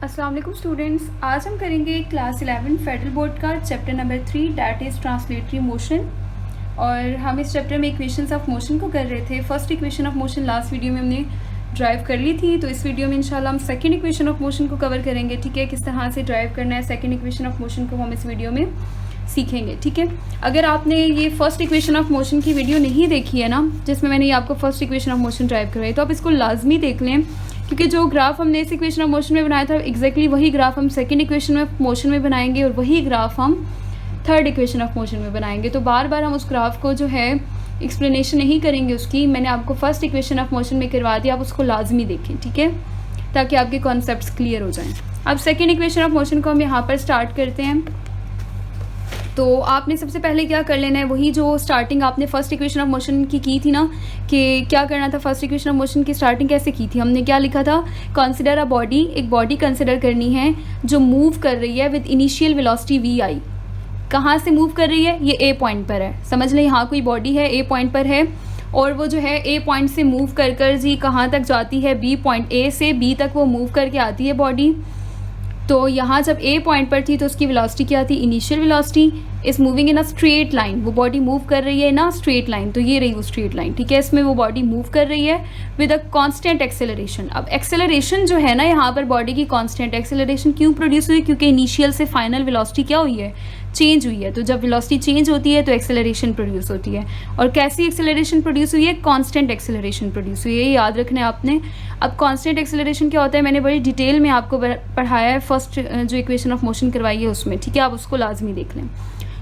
अस्सलाम वालेकुम स्टूडेंट्स, आज हम करेंगे क्लास 11 फेडरल बोर्ड का chapter number 3 that is translatory motion. और हम इस चैप्टर में इक्वेशंस ऑफ मोशन को कर रहे थे। First equation of motion last video में हमने ड्राइव कर ली थी, तो इस वीडियो में इंशाल्लाह हम सेकंड इक्वेशन ऑफ मोशन को कवर करेंगे। ठीक है, किस तरह से ड्राइव करना है सेकंड इक्वेशन ऑफ मोशन को हम इस वीडियो में सीखेंगे। ठीक है, अगर आपने ये फर्स्ट इक्वेशन ऑफ मोशन की वीडियो नहीं देखी है ना, जिसमें मैंने ये आपको first equation of motion drive करवाई, तो आप इसको लाजमी देख लें, क्योंकि जो ग्राफ हमने इस इक्वेशन ऑफ मोशन में बनाया था एग्जैक्टली वही ग्राफ हम सेकंड इक्वेशन ऑफ मोशन में बनाएंगे और वही ग्राफ हम थर्ड इक्वेशन ऑफ मोशन में बनाएंगे। तो बार बार हम उस ग्राफ को जो है एक्सप्लेनेशन नहीं करेंगे उसकी, मैंने आपको फर्स्ट इक्वेशन ऑफ मोशन में करवा दिया, आप उसको लाजमी देखें। ठीक है, ताकि आपके कॉन्सेप्ट्स क्लियर हो जाएं। अब सेकेंड इक्वेशन ऑफ मोशन को हम यहाँ पर स्टार्ट करते हैं। तो आपने सबसे पहले क्या कर लेना है, वही जो स्टार्टिंग आपने फर्स्ट इक्वेशन ऑफ मोशन की थी ना, कि क्या करना था। फर्स्ट इक्वेशन ऑफ मोशन की स्टार्टिंग कैसे की थी, हमने क्या लिखा था, कंसिडर अ बॉडी, एक बॉडी कंसिडर करनी है जो मूव कर रही है विद इनिशियल वेलोसिटी वी आई। कहाँ से मूव कर रही है, ये ए पॉइंट पर है। समझ लें, यहाँ कोई बॉडी है, ए पॉइंट पर है, और वो जो है ए पॉइंट से मूव कर कर जी कहाँ तक जाती है, बी पॉइंट, ए से बी तक वो मूव करके आती है बॉडी। तो यहाँ जब ए पॉइंट पर थी तो उसकी वेलोसिटी क्या थी, initial velocity is moving in a straight line. वो बॉडी मूव कर रही है ना स्ट्रेट लाइन, तो ये रही वो स्ट्रेट लाइन। ठीक है, इसमें वो बॉडी मूव कर रही है विद अ कांस्टेंट एक्सेलरेशन। अब एक्सेलरेशन जो है ना, यहाँ पर बॉडी की कांस्टेंट एक्सेलरेशन क्यों प्रोड्यूस हुई, क्योंकि इनिशियल से फाइनल वेलोसिटी क्या हुई है, चेंज हुई है। तो जब वेलोसिटी चेंज होती है तो एक्सेलरेशन प्रोड्यूस होती है। और कैसी एक्सेलरेशन प्रोड्यूस हुई है, कांस्टेंट एक्सेलरेशन प्रोड्यूस हुई है, ये याद रखना है आपने। अब कांस्टेंट एक्सेलरेशन क्या होता है, मैंने बड़ी डिटेल में आपको पढ़ाया है फर्स्ट जो इक्वेशन ऑफ मोशन करवाई है उसमें। ठीक है, आप उसको लाजमी देख लें।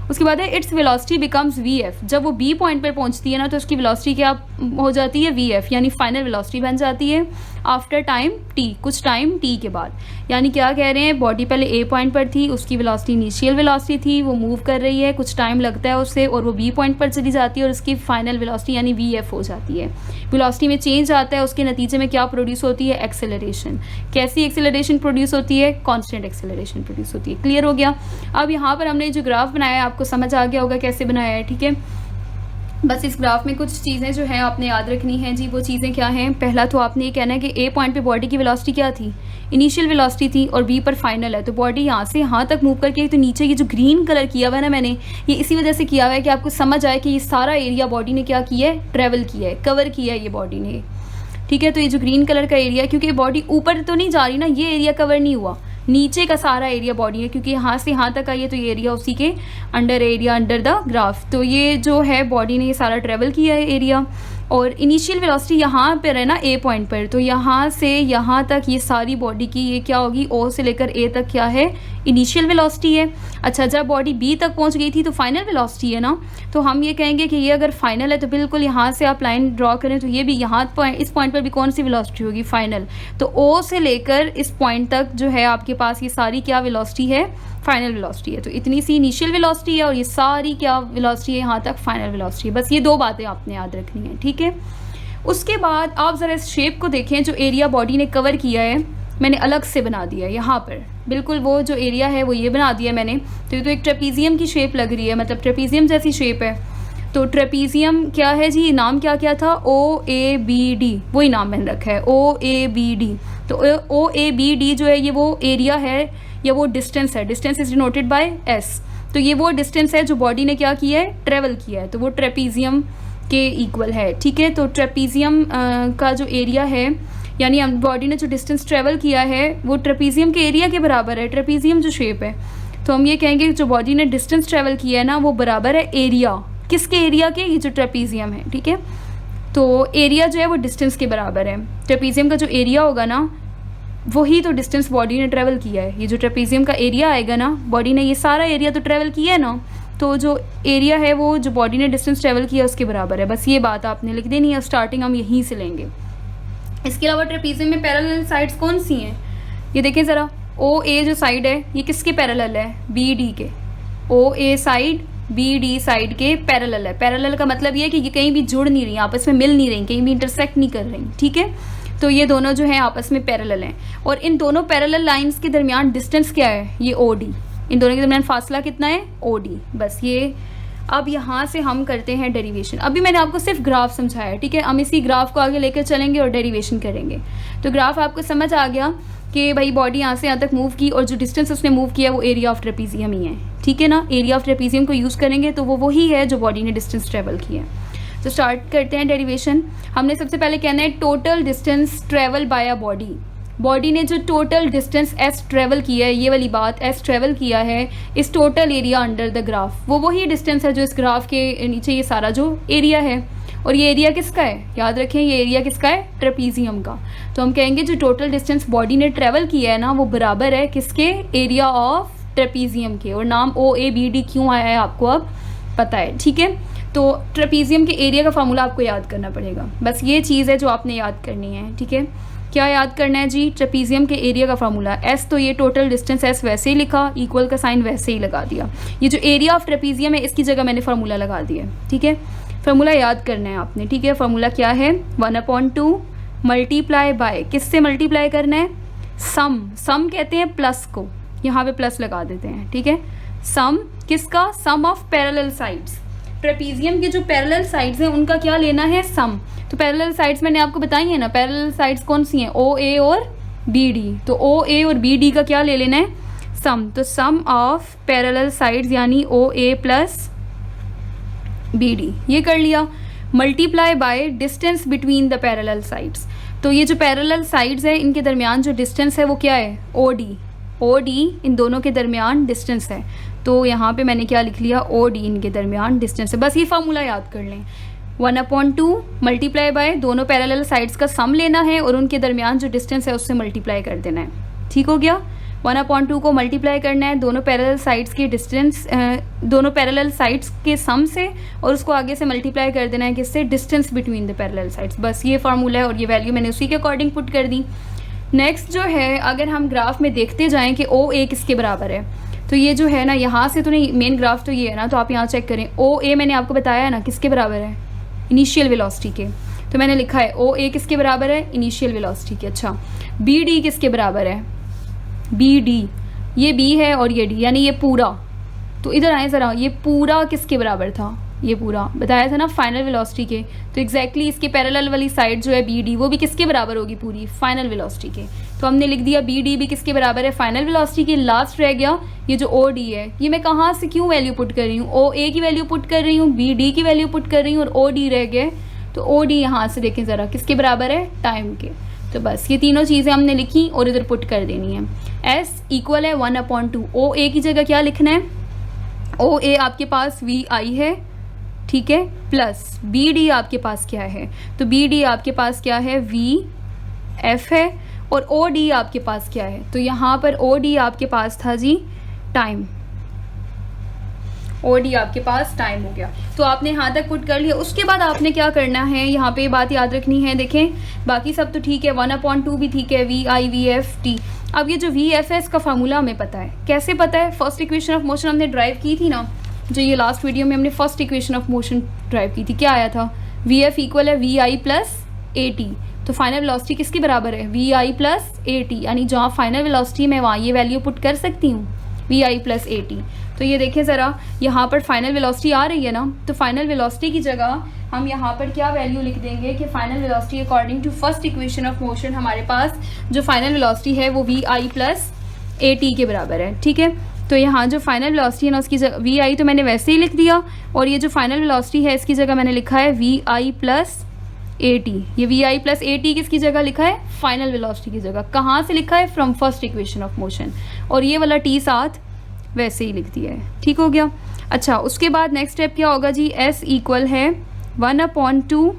उसके बाद है its velocity becomes V F. जब वो बी पॉइंट पर पहुंचती है ना, तो उसकी वेलोसिटी क्या हो जाती है, वी एफ, यानी फाइनल वेलोसिटी बन जाती है आफ्टर टाइम टी, कुछ टाइम टी के बाद। यानी क्या कह रहे हैं, बॉडी पहले ए पॉइंट पर थी, उसकी वेलोसिटी इनिशियल वेलोसिटी थी, वो मूव कर रही है, कुछ टाइम लगता है उससे, और वो बी पॉइंट पर चली जाती है और उसकी फाइनल वेलोसिटी यानी वी एफ हो जाती है। वेलोसिटी में चेंज आता है, उसके नतीजे में क्या प्रोड्यूस होती है, एक्सेलरेशन। कैसी एक्सेलरेशन प्रोड्यूस होती है, कांस्टेंट एक्सेलरेशन प्रोड्यूस होती है। क्लियर हो गया। अब यहाँ पर हमने जो ग्राफ बनाया है आपको समझ आ गया होगा कैसे बनाया है। ठीक है, बस इस ग्राफ में कुछ चीज़ें जो हैं आपने याद रखनी हैं जी। वो चीज़ें क्या हैं, पहला तो आपने ये कहना है कि ए पॉइंट पे बॉडी की वेलोसिटी क्या थी, इनिशियल वेलोसिटी थी, और बी पर फाइनल है। तो बॉडी यहाँ से यहाँ तक मूव करके, तो नीचे ये जो ग्रीन कलर किया हुआ है ना मैंने, ये इसी वजह से किया हुआ है कि आपको समझ आए कि ये सारा एरिया बॉडी ने क्या किया है, ट्रेवल किया है, कवर किया है ये बॉडी ने। ठीक है, तो ये जो ग्रीन कलर का एरिया है, क्योंकि बॉडी ऊपर तो नहीं जा रही ना, ये एरिया कवर नहीं हुआ, नीचे का सारा एरिया बॉडी है, क्योंकि यहाँ से यहाँ तक आई है, तो ये एरिया उसी के under, area under the graph. तो ये जो है बॉडी ने ये सारा ट्रेवल किया है एरिया। और इनिशियल वेलोसिटी यहाँ पर है ना ए पॉइंट पर, तो यहाँ से यहाँ तक ये सारी बॉडी की ये क्या होगी, ओ से लेकर ए तक क्या है, इनिशियल वेलोसिटी है। अच्छा, जब बॉडी बी तक पहुँच गई थी तो फाइनल वेलोसिटी है ना, तो हम ये कहेंगे कि ये अगर फाइनल है तो बिल्कुल यहाँ से आप लाइन ड्रॉ करें, तो ये भी यहाँ इस पॉइंट पर भी कौन सी वेलोसिटी होगी, फाइनल। तो ओ से लेकर इस पॉइंट तक जो है आपके पास ये सारी क्या वेलोसिटी है, फाइनल वेलोसिटी है। तो इतनी सी इनिशियल वेलोसिटी है और ये सारी क्या वेलोसिटी है, यहाँ तक फाइनल वेलोसिटी है। बस ये दो बातें आपने याद रखनी है। ठीक है, उसके बाद आप ज़रा इस शेप को देखें, जो एरिया बॉडी ने कवर किया है मैंने अलग से बना दिया है यहाँ पर, बिल्कुल वो जो एरिया है वो ये बना दिया मैंने। तो ये तो एक ट्रेपीजियम की शेप लग रही है, मतलब ट्रेपीजियम जैसी शेप है। तो ट्रेपीजियम क्या है जी, नाम क्या क्या था, ओ ए बी डी, वही नाम मैंने रखा है, ओ ए बी डी। तो ओ ए बी डी जो है ये वो एरिया है या वो डिस्टेंस है, distance is denoted by S. तो ये वो डिस्टेंस है जो बॉडी ने क्या किया है, ट्रेवल किया है, तो वो ट्रेपीजियम के इक्वल है। ठीक है, तो ट्रेपीजियम का जो एरिया है, यानी बॉडी ने जो डिस्टेंस ट्रेवल किया है वो ट्रेपीजियम के एरिया के बराबर है, ट्रेपीजियम जो शेप है। तो हम ये कहेंगे जो बॉडी ने डिस्टेंस ट्रेवल किया है ना, वो बराबर है एरिया, किसके एरिया के, ये जो ट्रेपीजियम है। ठीक है, तो एरिया जो है वो डिस्टेंस के बराबर है। ट्रेपीजियम का जो एरिया होगा ना, वही तो डिस्टेंस बॉडी ने ट्रेवल किया है। ये जो ट्रेपीजियम का एरिया आएगा ना, बॉडी ने ये सारा एरिया तो ट्रेवल किया है ना, तो जो एरिया है वो जो बॉडी ने डिस्टेंस ट्रेवल किया उसके बराबर है। बस ये बात आपने लिख देनी है, स्टार्टिंग हम यहीं से लेंगे। इसके अलावा ट्रेपीजियम में पैरेलल साइड्स कौन सी हैं, ये देखें ज़रा। ओ ए जो साइड है ये किसके पैरेलल है, बी डी के। ओ ए साइड बी डी साइड के पैरेलल है। पैरेलल का मतलब ये है कि ये कहीं भी जुड़ नहीं रही, आपस में मिल नहीं रही, कहीं भी इंटरसेक्ट नहीं कर रही। ठीक है, तो ये दोनों जो हैं आपस में पैरेलल हैं, और इन दोनों पैरेलल लाइंस के दरमियान डिस्टेंस क्या है, ये ओ डी। इन दोनों के दरमियान फासला कितना है, ओ डी। बस ये अब यहाँ से हम करते हैं डेरिवेशन। अभी मैंने आपको सिर्फ ग्राफ समझाया है, ठीक है। हम इसी ग्राफ को आगे लेकर चलेंगे और डेरिवेशन करेंगे। तो ग्राफ आपको समझ आ गया कि भाई बॉडी यहाँ से यहाँ तक मूव की और जो डिस्टेंस उसने मूव किया वो एरिया ऑफ ट्रेपीजियम ही है, ठीक है ना। एरिया ऑफ ट्रेपीजियम को यूज़ करेंगे तो वो वही है जो बॉडी ने डिस्टेंस ट्रेवल किया है। तो स्टार्ट करते हैं डेरिवेशन। हमने सबसे पहले कहना है total distance travel by a body. Body ने जो टोटल डिस्टेंस एस ट्रेवल किया है, ये वाली बात एस ट्रेवल किया है इस total area under the graph, वो वही डिस्टेंस है जो इस ग्राफ के नीचे ये सारा जो एरिया है। और ये एरिया किसका है, याद रखें ये एरिया किसका है, ट्रेपीजियम का। तो हम कहेंगे जो टोटल डिस्टेंस बॉडी ने ट्रेवल किया है ना वो बराबर है किसके, एरिया ऑफ ट्रेपीजियम के। और नाम OABD क्यों आया है आपको अब पता है, ठीक है। तो ट्रेपीजियम के एरिया का फार्मूला आपको याद करना पड़ेगा, बस ये चीज़ है जो आपने याद करनी है, ठीक है। क्या याद करना है जी, ट्रेपीजियम के एरिया का फार्मूला एस, तो ये टोटल डिस्टेंस एस वैसे ही लिखा, इक्वल का साइन वैसे ही लगा दिया। ये जो एरिया ऑफ ट्रेपीजियम है इसकी जगह मैंने फार्मूला लगा दिया, ठीक है। फार्मूला याद करना है आपने, ठीक है। फार्मूला क्या है, 1/2 मल्टीप्लाई बाय, किससे मल्टीप्लाई करना है, सम कहते हैं प्लस को, यहाँ पे प्लस लगा देते हैं, ठीक है। सम किसका, सम ऑफ पैरेलल साइड्स। ट्रेपीजियम के जो पैरेलल साइड्स हैं उनका क्या लेना है, सम। तो पैरेलल साइड्स मैंने आपको बताई है ना, पैरेलल साइड्स कौन सी हैं, OA और BD। तो OA और BD का क्या ले लेना है, सम। तो सम ऑफ पैरेलल साइड्स यानी OA प्लस BD, ये कर लिया। Multiply by distance between the parallel sides. तो ये जो पैरेलल साइड्स है इनके दरमियान जो डिस्टेंस है वो क्या है, OD इन दोनों के दरमियान डिस्टेंस है। तो यहाँ पे मैंने क्या लिख लिया, OD इनके दरमियान डिस्टेंस है। बस ये फार्मूला याद कर लें, 1/2 मल्टीप्लाई बाय दोनों पैरेलल साइड्स का सम लेना है और उनके दरमियान जो डिस्टेंस है उससे मल्टीप्लाई कर देना है, ठीक हो गया। 1/2 को मल्टीप्लाई करना है दोनों पैरेलल साइड्स के डिस्टेंस, दोनों पैरेलल साइड्स के सम से, और उसको आगे से मल्टीप्लाई कर देना है किससे, distance between the parallel sides. बस ये फार्मूला है और ये वैल्यू मैंने उसी के अकॉर्डिंग पुट कर दी। नेक्स्ट जो है, अगर हम ग्राफ में देखते जाएं कि OA किसके बराबर है, तो ये जो है ना यहाँ से तो नहीं, मेन ग्राफ तो ये है ना, तो आप यहाँ चेक करें। OA मैंने आपको बताया है ना किसके बराबर है, इनिशियल वेलोसिटी के। तो मैंने लिखा है OA किसके बराबर है, इनिशियल वेलोसिटी के। अच्छा, BD किसके बराबर है, BD ये B है और ये D, यानी ये पूरा। तो इधर आए ज़रा, ये पूरा किसके बराबर था, ये पूरा बताया था ना फाइनल वेलोसिटी के। तो एग्जैक्टली इसके पैरेलल वाली साइड जो है BD वो भी किसके बराबर होगी, पूरी फाइनल वेलोसिटी के। तो हमने लिख दिया BD भी किसके बराबर है, फाइनल वेलोसिटी के। लास्ट रह गया ये जो OD है, ये मैं कहाँ से क्यों वैल्यू पुट कर रही हूँ, OA की वैल्यू पुट कर रही हूँ, BD की वैल्यू पुट कर रही हूँ और OD रह गए। तो OD यहाँ से देखें ज़रा किसके बराबर है, टाइम के। तो बस ये तीनों चीज़ें हमने लिखी और इधर पुट कर देनी है। S इक्वल है 1/2, OA की जगह क्या लिखना है, OA आपके पास VI है, ठीक है, प्लस BD आपके पास क्या है, तो BD आपके पास क्या है, VF है, और OD आपके पास क्या है, तो यहाँ पर OD आपके पास था जी टाइम, OD आपके पास टाइम हो गया। तो आपने यहाँ तक पुट कर लिया। उसके बाद आपने क्या करना है, यहाँ पे बात याद रखनी है, देखें बाकी सब तो ठीक है, 1/2 भी ठीक है, VI VF T। अब ये जो VF है इसका फार्मूला हमें पता है, कैसे पता है, फर्स्ट इक्वेशन ऑफ मोशन हमने ड्राइव की थी ना, जो ये लास्ट वीडियो में हमने first equation of motion drive की थी, क्या आया था, VF इक्वल है VI प्लस AT। तो फाइनल वेलोसिटी किसके बराबर है, VI प्लस AT, यानी जहाँ फाइनल वेलोसिटी मैं वहाँ ये वैल्यू पुट कर सकती हूँ, VI प्लस AT। तो ये देखें ज़रा, यहाँ पर फाइनल वेलोसिटी आ रही है ना, तो फाइनल वेलोसिटी की जगह हम यहाँ पर क्या वैल्यू लिख देंगे कि final velocity according to first equation of motion हमारे पास जो फाइनल वेलोसिटी है वो VI प्लस AT के बराबर है, ठीक है। तो यहाँ जो फाइनल वेलोसिटी है ना उसकी जगह VI तो मैंने वैसे ही लिख दिया, और ये जो फाइनल वेलोसिटी है इसकी जगह मैंने लिखा है VI प्लस AT। ये VI प्लस AT किसकी जगह लिखा है, फाइनल वेलोसिटी की जगह। कहाँ से लिखा है, from first equation of motion, और ये वाला T साथ वैसे ही लिख दिया है, ठीक हो गया। अच्छा, उसके बाद नेक्स्ट स्टेप क्या होगा जी, S इक्वल है 1/2,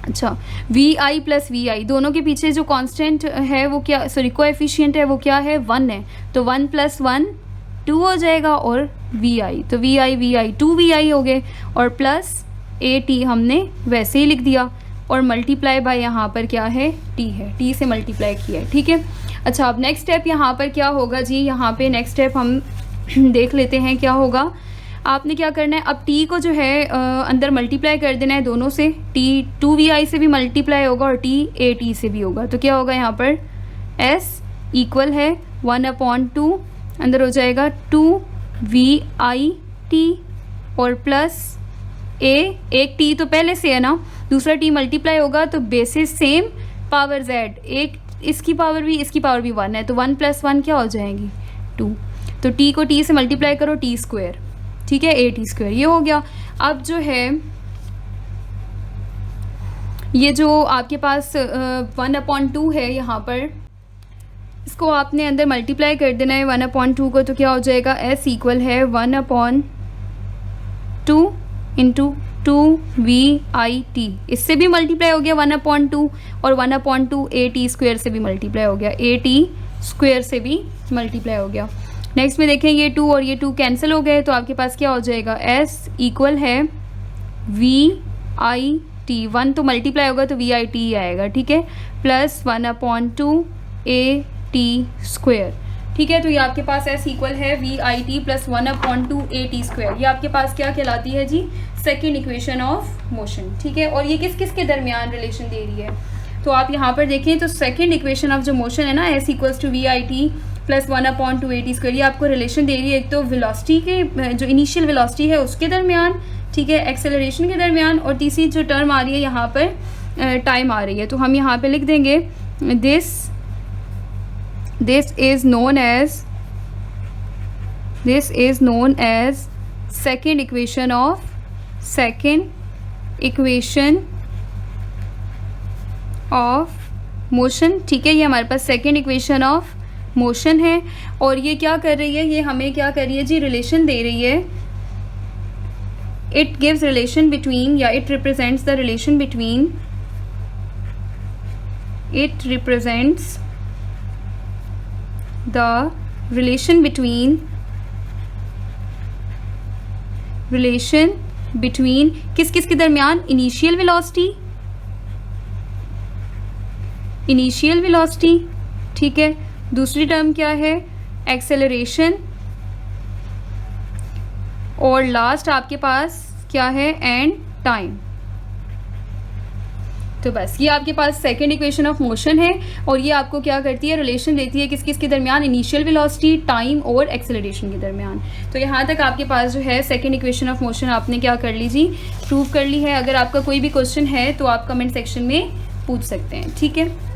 अच्छा VI प्लस VI, दोनों के पीछे जो कांस्टेंट है वो क्या, सॉरी कोएफिशिएंट है वो क्या है, 1 है। तो 1 + 1 2 हो जाएगा, और VI तो VI 2VI हो गए, और प्लस AT हमने वैसे ही लिख दिया, और मल्टीप्लाई बाय यहाँ पर क्या है, T है, T से मल्टीप्लाई किया है, ठीक है। अच्छा, अब नेक्स्ट स्टेप यहाँ पर क्या होगा जी, यहाँ पे नेक्स्ट स्टेप हम देख लेते हैं क्या होगा। आपने क्या करना है, अब T को जो है अंदर मल्टीप्लाई कर देना है दोनों से, T 2VI से भी मल्टीप्लाई होगा और T AT से भी होगा। तो क्या होगा यहाँ पर, S इक्वल है 1/2, अंदर हो जाएगा 2VIT और प्लस A, एक T तो पहले से है ना, दूसरा T मल्टीप्लाई होगा तो बेसिस सेम पावर Z, एक इसकी पावर भी 1 है, तो 1 + 1 क्या हो जाएंगी 2। तो t को t से मल्टीप्लाई करो t², ठीक है, at², ये हो गया। अब जो है ये जो आपके पास 1/2 है यहाँ पर, इसको आपने अंदर मल्टीप्लाई कर देना है 1/2 को, तो क्या हो जाएगा s इक्वल है 1/2 इंटू 2VIT, इससे भी मल्टीप्लाई हो गया 1/2, और 1/2 at² से भी मल्टीप्लाई हो गया, at² से भी मल्टीप्लाई हो गया। नेक्स्ट में देखें ये 2 और ये 2 कैंसिल हो गए, तो आपके पास क्या हो जाएगा s इक्वल है VIT, 1 तो मल्टीप्लाई होगा तो VIT ही आएगा, ठीक है, प्लस 1/2 at², ठीक है। तो ये आपके पास s इक्वल है VIT प्लस 1/2 at², ये आपके पास क्या कहलाती है जी, सेकेंड इक्वेशन ऑफ मोशन, ठीक है। और ये किस किस के दरमियान रिलेशन दे रही है, तो आप यहाँ पर देखें तो सेकेंड इक्वेशन ऑफ जो मोशन है ना, s equals to VIT plus 1/2 at², ये आपको रिलेशन दे रही है एक तो वेलोसिटी के जो इनिशियल वेलोसिटी है उसके दरमियान, ठीक है, एक्सेलरेशन के दरमियान, और तीसरी जो टर्म आ रही है यहाँ पर टाइम आ रही है, तो हम यहाँ पे लिख देंगे this is known as second equation of motion, ठीक है। ये हमारे पास सेकेंड इक्वेशन ऑफ मोशन है, और ये क्या कर रही है, ये हमें क्या कर रही है जी, रिलेशन दे रही है। इट गिव्स रिलेशन बिटवीन, या it represents the relation between, it represents the relation between किस किस के दरमियान, इनिशियल वेलोसिटी, ठीक है, दूसरी टर्म क्या है, एक्सेलरेशन, और लास्ट आपके पास क्या है, एंड टाइम। तो बस ये आपके पास सेकेंड इक्वेशन ऑफ मोशन है, और ये आपको क्या करती है, रिलेशन देती है किस किस के दरमियान, इनिशियल वेलोसिटी, टाइम और एक्सेलरेशन के दरमियान। तो यहाँ तक आपके पास जो है सेकेंड इक्वेशन ऑफ मोशन आपने क्या कर ली जी, प्रूव कर ली है। अगर आपका कोई भी क्वेश्चन है तो आप कमेंट सेक्शन में पूछ सकते हैं, ठीक है।